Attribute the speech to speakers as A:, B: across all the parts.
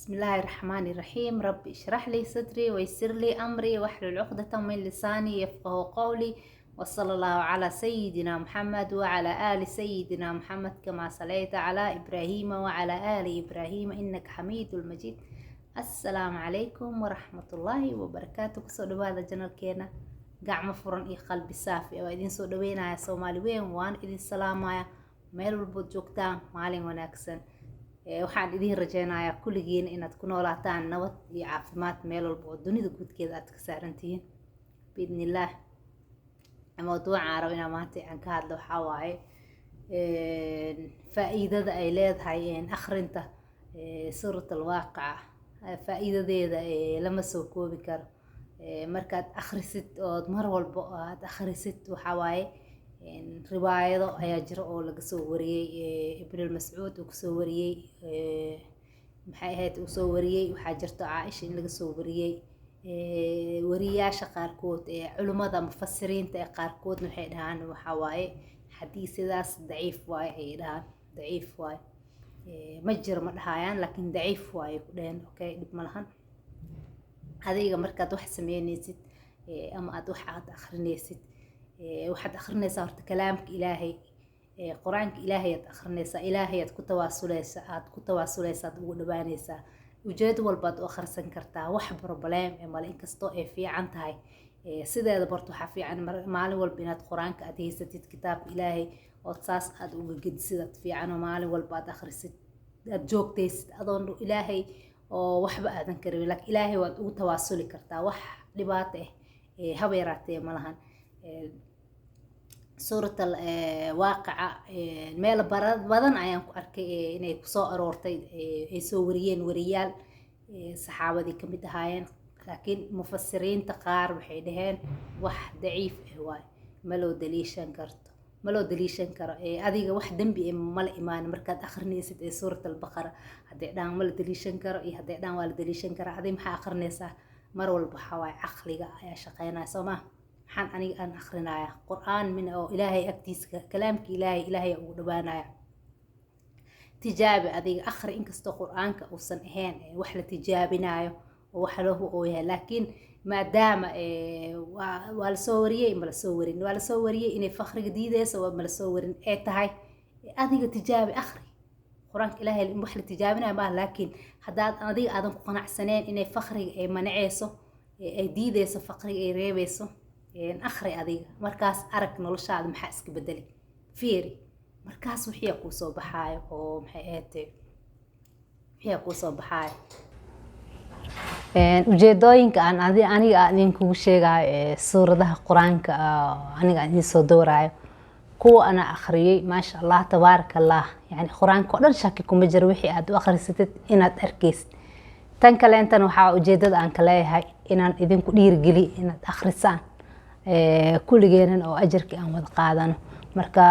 A: بسم الله الرحمن الرحيم. رب اشرح لي صدري ويسر لي أمري واحلل عقدة من لساني يفقه قولي، وصلى الله على سيدنا محمد وعلى آل سيدنا محمد كما صليت على إبراهيم وعلى آل إبراهيم إنك حميد المجيد. السلام عليكم ورحمة الله وبركاته. كسو دواada janalkeena gacmo furan iyo qalbi saafi oo idin soo dhaweynaya Soomaali weyn waan idin salaamaya meel walba joogtaan maalin wanaagsan. waxaan idin rajeynayaa kulligiin inaad ku noolaataan nabad iyo caafimaad meel walba oo dunida guudkeeda aad ka saarantihiin biidnillaah. mawduuca aan rabo inaan maanta aan ka hadlo waxaa waaye faa'iidada ay leedahay akhrinta suuratul waaqica. faa'iidadeeda lama soo koobi karo. markaad akhrisid oo mar walba aad akhrisid waxaa waaye riwaayado ayaa jira oo laga soo wariyay ibn mas'uud uu soo wariyay maxay ahayd uu soo wariyay waxaa jirto Caaisha in laga soo wariyay wariyaasha qaarkood culimada mufassiriinta qaarkood waxay dhahaan waxa waaye xadiisidaas daciif waaye ay dhahaan daciif waaye ma jiro ma dhahayaan laakiin daciif waaye ku dhahan okay dib ma lahan. adiga markaad wax sameynaysid ama aad wax aad akhrinaysid waxaad akhrinaysaa horta kalaamka Ilaahay quraanka Ilaahay aad akhrinaysaa Ilaahay aad ku tawaasuleysaa ugu dhawaanaysaa ujeed walba aad akhrisan kartaa wax problem ma in kasto ay fiican tahay sideeda barto waxa fiican maalin walba inaad quraanka aad haysatid kitaabka Ilaahay oo saas aad uga gedisid aad fiican oo maalin walba aad akhrisid aad joogtaysid adoon Ilaahay oo waxba aadan karin laakiin Ilaahay waad ugu tawaasuli kartaa wax dhibaato haba yaraatee ma lahan. suuratul waaqica meel badan ayaan ku arkay inay ku soo aroortay ay soo wariyeen wariyaal saxaabadii kamid ahaayeen laakiin mufassiriinta qaar waxay dhaheen wax daciif waay ma loo daliishan karo adiga wax dambi ma la imaan markaad akhrinaysid suuratul baqara haday dhaan ma la daliishan karo iyo haday dhaan waa la daliishan karo adiga maxaa akhrinaysaa mar walba waxa waay aqliga ayaa shaqeynaya Soomaa waxaan aniga aan akhrinayaa quraan min oo Ilaahay agtiisa kalaamka Ilaahay ugu dhawaanaya tijaabi adiga akhri inkastoo quraanka uusan ahayn wax la tijaabinayo oo wax loo ooyahay laakiin maadaama waa la soo wariyay ma la soo warin waa la soo wariyay inay fakhriga diidayso waa ma la soo warin ee tahay adiga tijaabi akhri quraanka Ilaahay wax la tijaabinayo ma laakiin hadaad adiga aadan ku qanacsaneen inay fakhriga ay manaceyso ay diidayso fakhriga ay reebayso akhri adiga markaas arag noloshaada maxaa iska bedeli fiiri markaas wixii ku soo baxaayo oo maxay ahayd wixii ku soo baxaayo ujeedooyinka aan aniga aan kugu sheegayo suuradaha quraanka aniga aan soo dooraayo kuwa ana akhriyay maasha Allah tabaarakallah yani quraanka oo dhan shaki kuma jiro wixii aad u akhrisatid inaad arkaysid tan kale intan waxa ujeedada aan ka leeyahay inaan idinku dhiirigeliyo inaad akhrisaan kulligeenan oo ajarki aan wada qaadano marka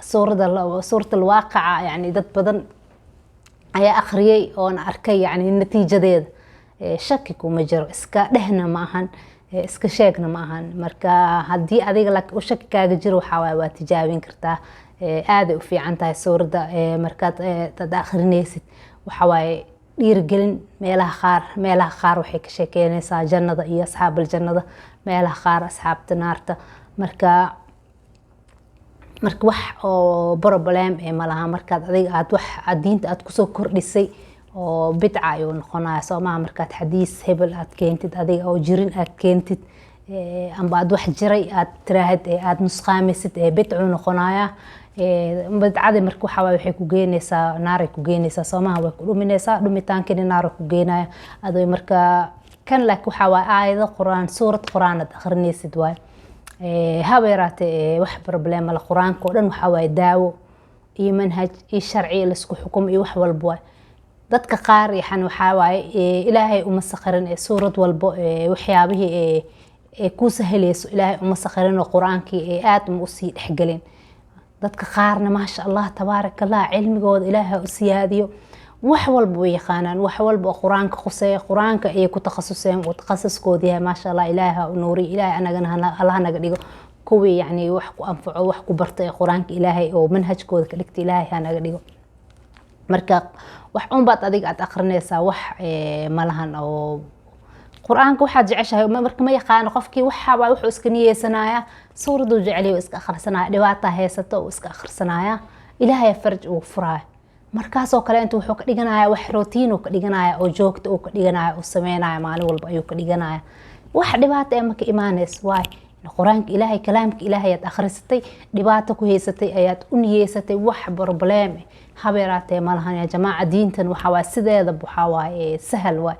A: suuratul waaqica yani dad badan ayaa akhriyay oo arkay yani natiijadeeda shaki kuma jiro iska dhehna ma ahan iska sheegna ma ahan marka hadii adiga u shaki kaaga jiro waxa waa tijaabin kartaa aad u fiican tahay suurada markaad dad akhrinaysid waxa waaye dhiirgelin meelaha qaar waxay ka sheekeynaysaa jannada iyo asxaabul jannada meelaha qaar asxaabta naarta marka wax oo problem ma laha markaad adiga aad wax diinta aad ku soo kordhisay oo bidca ayuu noqonayaa Soomaa markaad xadiis hebel aad keentid adiga oo jirin aad keentid amba aad wax jiray aad tiraahid aad nusqaamisid bidcu noqonayaa bidcada marka waxa waxay ku geynaysaa naaray ku geynaysaa Soomaa way ku dhuminaysaa dhumitaankeena naar ku geynaya adoo marka kan laakiin waxa waa aayado quraan suurad quraan aad akhrinaysid waay haba yaraatee wax problem la quraanka oo dhan waxa waay daawo iyo manhaj iyo sharci la isku xukum iyo wax walba waay dadka qaar yaxan waxa waay Ilaahay uma sakharin suurad walba waxyaabihii ku sahleyso Ilaahay uma sakharin quraankii aad u sii dhaxgalin dadka qaarna ma sha Allah tabaarakallah cilmigooda Ilaahay u siyaadiyo wax walba way yaqaanaan wax walba quraanka qusay quraanka ay ku takhasuseen oo takhasuskoodii ma sha Allah Ilaahay u nuuri Ilaahay anagana Allah naga dhigo kuwi yani wax ku anfaco wax ku bartay quraanka Ilaahay oo manhajkooda ka dhigtay Ilaahay naga dhigo marka wax un baad adiga aad akhrinaysaa wax ma lahan oo quraanka waxaad jeceshahay marka ma yaqaan qofkii waxa waa wuxuu iska niyeysanaya suuradu jeceliyo iska akhrisanaya dhibaato haysato oo iska akhrisanaya ilaahay farj uu furaa markaas oo kale intuu wuxuu ka dhiganayaa wax routine uu ka dhiganayaa oo joogto uu ka dhiganayaa oo sameeynaya maalin walba ayuu ka dhiganayaa wax dhibaato ma ka iimaanays waay quraanka ilaahay kalaamka ilaahay aad akhrisatay dhibaato ku haysatay ayaad u niyeysatay wax problem habeeraatee ma lahan ya jamaaca diintan waxa waa sideeda waxa waa sahal waa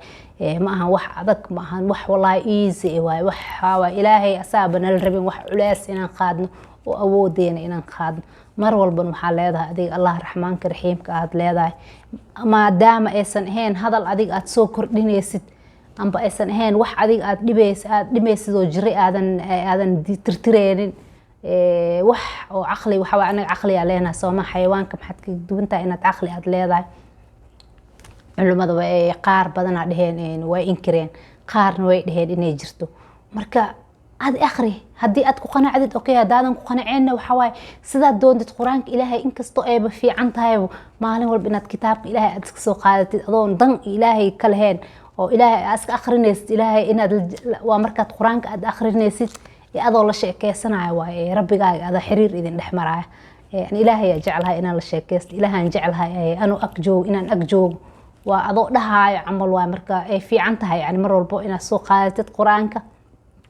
A: ma aha wax adag ma aha wax wallahi easy waxa waa ilaahay asaabana la rabin wax culays inaan qaadno oo awoodeena inaan qaadno mar walba waxa leedahay adiga Allah raxmaanka raxiimka aad leedahay maadaama aysan ahayn hadal adiga aad soo kordhinaysid amba aysan ahayn wax adiga aad dhibaysid oo jiri aadan tirtireenin wax oo aqli waxa waa anaga aqli aleena sooma xayawaanka maxad ka duwantaa inaad aqli aad leedahay culimada way qaar badan dhaheen way inkireen qaarna way dhaheen inay jirto marka aad akhri hadii aad ku qanacdid okay hadaadan ku qanaceen waxa way sida doontid quraanka ilaahay inkastoo ay fiican tahay maalin walba inaad kitaabka ilaahay aad iska soo qaadatid adoon dan ilaahay ka lahayn oo ilaahay aska akhrinaysid ilaahay inaad waa markaad quraanka aad akhrinaysid adoo la sheekeysanayo waa rabbigaaga aad xiriir idin dhexmaraya yani ilaahay jecelahay inaan la sheekeysto ilaahan jecelahay anuu ag joog inaan ag joog waa adoo dhahaayo camal waa marka ay fiican tahay yani mar walba inaad soo qaadatid quraanka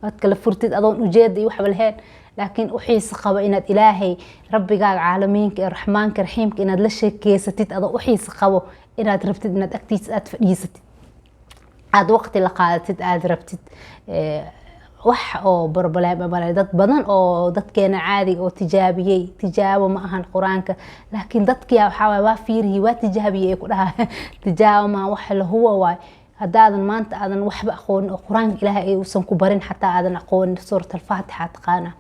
A: aad kala furtid adoon ujeed iyo waxba lahayn laakiin u xiis qaba inaad ilaahay rabbigaaga caalamiinka ee raxmaanka raxiimka inaad la sheekeysatid adoo u xiis qabo inaad rabtid inaad agtiisa aad fadhiisatid aad waqti la qaadatid aad rabtid wax oo barbalay dad badan oo dadkeena caadiga oo tijaabo ma ahan quraanka laakiin dadkii waxa waa fiiriyay waa tijaabiyay ku dhahay tijaabo ma wax la huwa waay hadaadan maanta aadan waxba aqoon oo quraanka ilaahay uusan ku barin xataa aadan aqoon suurta al-faatiha taqaana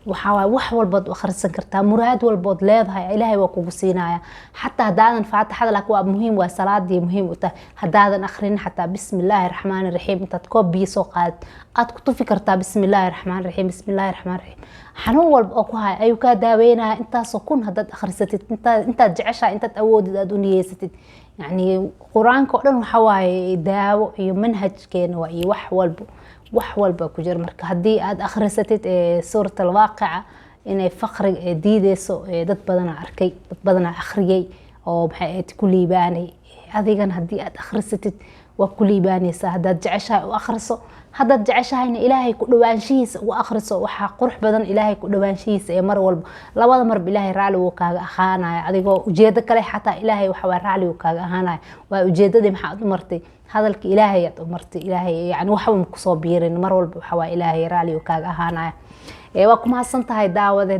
A: waxa wax walba aad akhrisan kartaa muraad walba aad leedahay ilaahay waa kugu siinaya xataa hadaadan faatixada laakiin waa muhiim waa salaadii muhiim u tahay hadaadan akhrin xataa bismillaahir rahmaanir rahiim intaad koob biyo soo qaad aad ku tufi kartaa bismillaahir rahmaanir rahiim bismillaahir rahmaanir rahiim xanuun walba oo ku hay ayuu ka daaweynaa intaas oo kun hadaad akhrisatid intaad jeceshahay intaad awoodid aad u niyeysatid يعني قرآن كأنه حواي داو منهج waa iyo wax walba ku jir marka hadii aad akhrisatid suurta al-waaqia inay faqri diideyso dad badan arkay dad badan akhriyay oo maxay ku liibaanay adigan hadii aad akhrisatid waa ku liibaanaysaa hadaad jeceshahay oo akhriso hadaad jeceshahayna ilaahay ku dhawaanshihiisa u akhriso waxa qurux badan ilaahay ku dhawaanshihiisa ee mar walba labada mar ilaahay raali uu kaaga ahaanaya adigoo ujeedo kale xataa ilaahay waxa waa raali uu kaaga ahaanaya waa ujeedadii maxaad u martay hadalka ilaahay aad u martay ilaahay yani waxa uu ku soo biirin mar walba waxa waa ilaahay raali uu kaaga ahaanaya waa ku mahadsantahay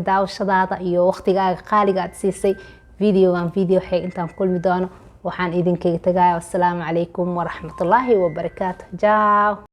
A: daawashadaada iyo waqtigaaga qaaliga aad siisay video xig intaan kulmi doono waxaan idinkaga tagayaa assalaamu calaykum waraxmatullaahi wabarakaatuh jaaw